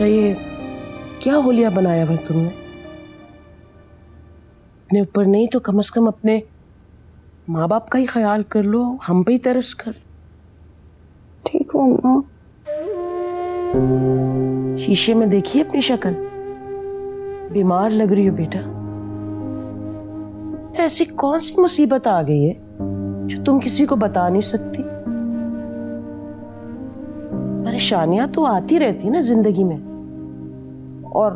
बेटा ये क्या होलिया बनाया हुआ तुमने? अपने ऊपर नहीं तो कम से कम अपने माँ बाप का ही ख्याल कर लो, हम पे ही तरस कर। ठीक हो अम्मा? शीशे में देखिए अपनी शक्ल, बीमार लग रही हो बेटा। ऐसी कौन सी मुसीबत आ गई है जो तुम किसी को बता नहीं सकती? परेशानियां तो आती रहती ना जिंदगी में, और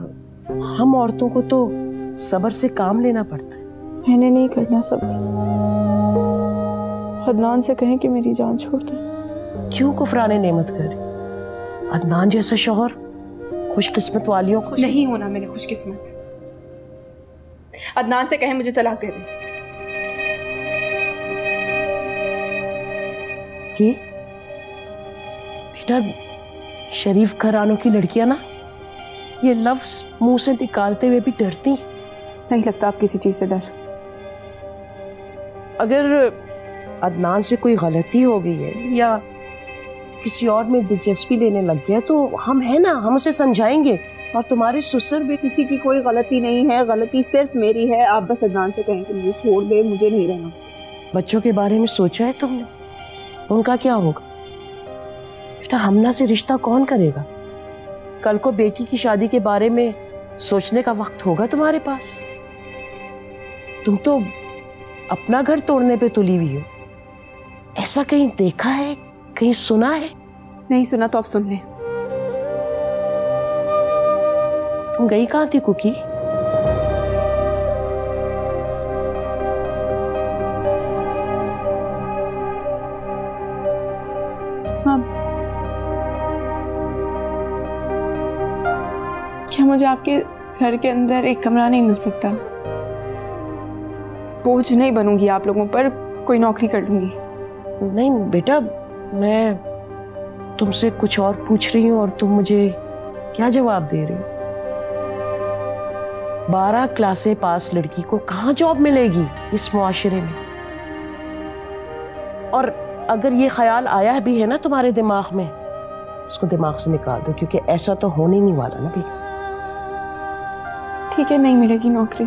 हम औरतों को तो सब्र से काम लेना पड़ता है। मैंने नहीं करना सब्र। अदनान से कहें कि मेरी जान छोड़ दे। क्यों कुफराने नेमत करे? अदनान जैसा शौहर खुशकिस्मत वालियों को नहीं होना मैंने खुशकिस्मत। अदनान से कहें मुझे तलाक दे दे। कि बेटा शरीफ घरानों की लड़कियां ना ये लफ्ज मुंह से निकालते हुए भी डरती। नहीं लगता आप किसी चीज से डर। अगर अदनान से कोई गलती हो गई है या किसी और में दिलचस्पी लेने लग गया तो हम है ना, हम उसे समझाएंगे। और तुम्हारे ससुर भी किसी की कोई गलती नहीं है, गलती सिर्फ मेरी है। आप बस अदनान से कहें कि मुझे छोड़ दे, मुझे नहीं रहना उसके साथ। बच्चों के बारे में सोचा है तुमने? उनका क्या होगा बेटा? हमना से रिश्ता कौन करेगा? कल को बेटी की शादी के बारे में सोचने का वक्त होगा तुम्हारे पास? तुम तो अपना घर तोड़ने पे तुली हुई हो। ऐसा कहीं देखा है, कहीं सुना है? नहीं सुना तो आप सुन ले। तुम गई कहां थी कुकी? हाँ, क्या मुझे आपके घर के अंदर एक कमरा नहीं मिल सकता? बोझ नहीं बनूंगी आप लोगों पर, कोई नौकरी कर लूंगी। नहीं बेटा, मैं तुमसे कुछ और पूछ रही हूँ और तुम मुझे क्या जवाब दे रही हो? 12 क्लासें पास लड़की को कहाँ जॉब मिलेगी इस मुआशरे में? और अगर ये ख्याल आया भी है ना तुम्हारे दिमाग में, इसको दिमाग से निकाल दो, क्योंकि ऐसा तो होने नहीं वाला ना बेटा। ठीक है, नहीं मिलेगी नौकरी,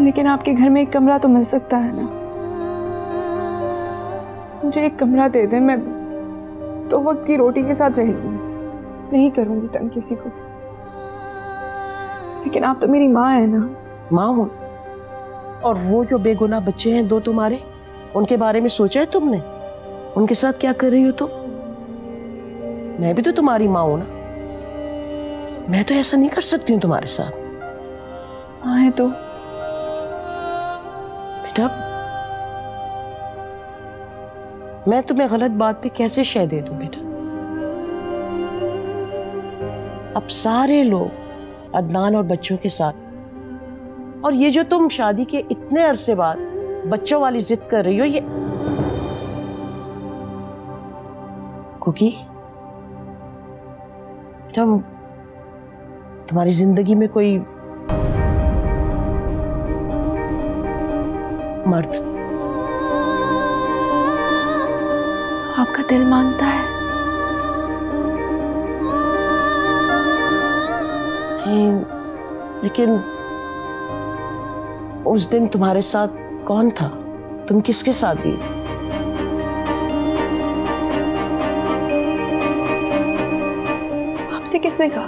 लेकिन आपके घर में एक कमरा तो मिल सकता है ना? मुझे एक कमरा दे दे, मैं तो वक्त की रोटी के साथ रह लूंगी, नहीं करूंगी तंग किसी को। लेकिन आप तो मेरी माँ है ना। माँ हूं, और वो जो बेगुनाह बच्चे हैं 2 तुम्हारे, उनके बारे में सोचा है तुमने? उनके साथ क्या कर रही हो तुम? मैं भी तो तुम्हारी माँ हूं ना। मैं तो ऐसा नहीं कर सकती हूँ तुम्हारे साथ। माँ है तो बेटा, मैं तुम्हें गलत बात पे कैसे शय दे दूं बेटा? अब सारे लोग अदनान और बच्चों के साथ, और ये जो तुम शादी के इतने अरसे बाद बच्चों वाली जिद कर रही हो, ये कुकी बेटा, तुम्हारी जिंदगी में कोई मर्द आपका दिल मांगता है? लेकिन उस दिन तुम्हारे साथ कौन था? तुम किसके साथ गई? आपसे किसने कहा?